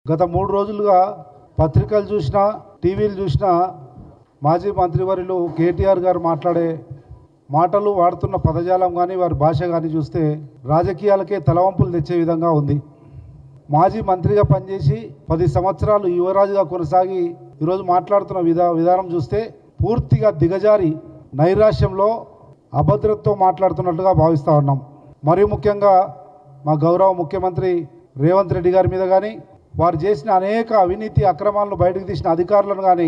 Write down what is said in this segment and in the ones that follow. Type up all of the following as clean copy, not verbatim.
గత 3 రోజులుగా పత్రికలు చూసినా టీవీలు చూసినా మాజీ మంత్రివర్యులు కేటీఆర్ గారు మాట్లాడే మాటలు వాడుతున్న పదజాలం కానీ వారి భాష కానీ చూస్తే రాజకీయాలకే తలవంపులు తెచ్చే విధంగా ఉంది. మాజీ మంత్రిగా పనిచేసి 10 సంవత్సరాలు యువరాజుగా కొనసాగి ఈరోజు మాట్లాడుతున్న విధానం చూస్తే పూర్తిగా దిగజారి నైరాశ్యంలో అభద్రతతో మాట్లాడుతున్నట్లుగా భావిస్తూ ఉన్నాం. మరీ ముఖ్యంగా మా గౌరవ ముఖ్యమంత్రి రేవంత్ రెడ్డి గారి మీద కానీ వారు చేసిన అనేక అవినీతి అక్రమాలను బయటకు తీసిన అధికారులను కానీ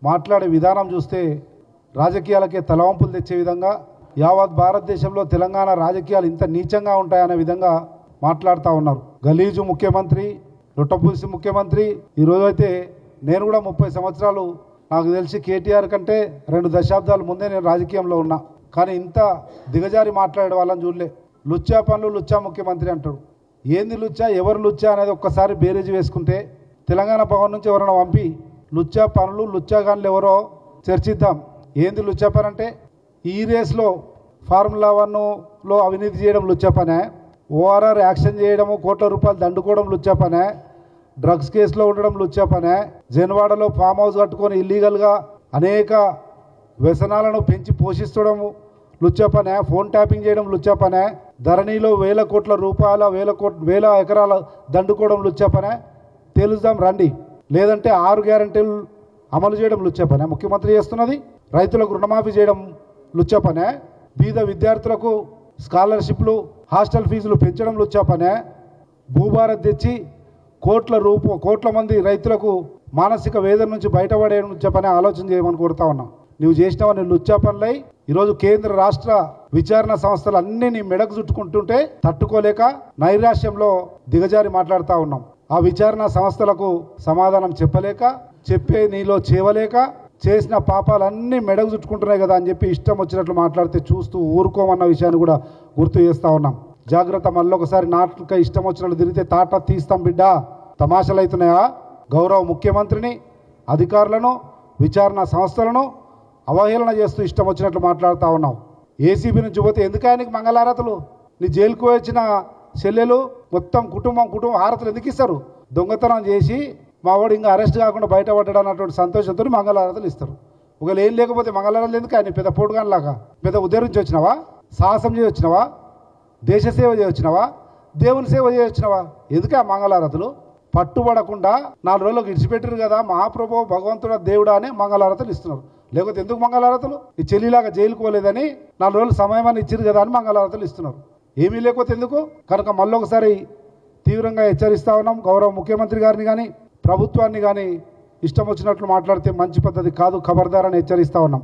మాట్లాడే విధానం చూస్తే రాజకీయాలకే తలవంపులు తెచ్చే విధంగా, యావత్ భారతదేశంలో తెలంగాణ రాజకీయాలు ఇంత నీచంగా ఉంటాయనే విధంగా మాట్లాడుతూ ఉన్నారు. గలీజు ముఖ్యమంత్రి, లొట్టపూసి ముఖ్యమంత్రి. ఈరోజైతే నేను కూడా 30 సంవత్సరాలు, నాకు తెలిసి కేటీఆర్ కంటే 2 దశాబ్దాల ముందే నేను రాజకీయంలో ఉన్నా. కానీ ఇంత దిగజారి మాట్లాడే వాళ్ళని చూడలే. లుచ్చా పనులు లుచ్చా ముఖ్యమంత్రి అంటాడు. ఏంది లుచ్చా, ఎవరు లుచ్చా అనేది ఒక్కసారి బేరేజ్ వేసుకుంటే తెలంగాణ భవన్ నుంచి ఎవరైనా పంపి లుచ్చా పనులు లుచ్చా గాన్లు ఎవరో చర్చిద్దాం. ఏంది లుచ్చా పని అంటే, ఈ రేస్లో ఫార్ములా 1లో అవినీతి చేయడం లుచ్చా పనే, ఓఆర్ఆర్ యాక్షన్ చేయడము, కోట్ల రూపాయలు దండుకోవడం లుచ్చా పనే, డ్రగ్స్ కేసులో ఉండడం లుచ్చా పనే, జన్వాడలో ఫామ్ హౌస్ కట్టుకొని ఇల్లీగల్గా అనేక వ్యసనాలను పెంచి పోషిస్తడము లుచ్చా పనే, ఫోన్ ట్యాపింగ్ చేయడం లుచ్చా పనే, ధరణిలో 1000 కోట్ల రూపాయల 1000 ఎకరాల దండుకోవడం లుచ్చా పనే. తెలుద్దాం రండి. లేదంటే 6 గ్యారెంటీలు అమలు చేయడం లుచ్చా పనే ముఖ్యమంత్రి చేస్తున్నది. రైతులకు రుణమాఫీ చేయడం లుచ్చా పనే, బీద విద్యార్థులకు స్కాలర్షిప్లు, హాస్టల్ ఫీజులు పెంచడం లుచ్చా పనే, భూభారత్ తెచ్చి కోట్ల మంది రైతులకు మానసిక వేదన నుంచి బయటపడే లుచ్చా పనే ఆలోచన చేయమని కోరుతా ఉన్నాం. నువ్వు చేసినవన్నీ లుచ్చా పనులై ఈరోజు కేంద్ర రాష్ట్ర విచారణ సంస్థలు అన్నీ నీ మెడకు చుట్టుకుంటుంటే తట్టుకోలేక నైరాశ్యంలో దిగజారి మాట్లాడుతూ ఉన్నాం. ఆ విచారణ సంస్థలకు సమాధానం చెప్పలేక, చెప్పే నీలో చేవలేక, చేసిన పాపాలన్నీ మెడకు చుట్టుకుంటున్నాయి కదా అని చెప్పి ఇష్టం వచ్చినట్లు మాట్లాడితే చూస్తూ ఊరుకోమన్న విషయాన్ని కూడా గుర్తు చేస్తూ ఉన్నాం. జాగ్రత్త, మళ్ళొకసారి నాటక ఇష్టం వచ్చినట్లు తిరిగితే తాట తీస్తాం బిడ్డ. తమాషలు అవుతున్నాయా? గౌరవ ముఖ్యమంత్రిని, అధికారులను, విచారణ సంస్థలను అవహేళన చేస్తూ ఇష్టం వచ్చినట్లు మాట్లాడుతూ ఉన్నావు. ఏసీబీ నుంచి పోతే ఎందుకు ఆయనకి మంగళహారతులు? నీ జైలుకు వచ్చిన చెల్లెలు మొత్తం కుటుంబం హారతులు ఎందుకు ఇస్తారు? దొంగతనం చేసి మా వాడు ఇంకా అరెస్ట్ కాకుండా బయటపడ్డాడు అన్నటువంటి సంతోషంతో మంగళహారతులు ఇస్తారు. ఒకవేళ ఏం లేకపోతే మంగళహారతులు ఎందుకు? ఆయన పెద్ద పోటుగానిలాగా పెద్ద ఉద్ధరించి వచ్చినావా? సాహసం చేసి వచ్చినావా? దేశ సేవ చేయొచ్చినావా? దేవుని సేవ చేయొచ్చినావా? ఎందుకు ఆ మంగళహారతులు? పట్టుబడకుండా 4 రోజులకు ఇడిచిపెట్టారు కదా మహాప్రభు భగవంతుడు దేవుడా అని మంగళహారతులు ఇస్తున్నారు. లేకపోతే ఎందుకు మంగళహారతులు? ఈ చెల్లిలాగా జైలుకు పోలేదని 4 రోజులు సమయం అని ఇచ్చారు కదా అని మంగళహారతులు ఇస్తున్నారు. ఏమీ లేకపోతే ఎందుకు? కనుక మళ్ళొకసారి తీవ్రంగా హెచ్చరిస్తా ఉన్నాం. గౌరవ ముఖ్యమంత్రి గారిని కానీ ప్రభుత్వాన్ని కానీ ఇష్టం వచ్చినట్లు మాట్లాడితే మంచి పద్ధతి కాదు, ఖబర్దారని హెచ్చరిస్తా ఉన్నాం.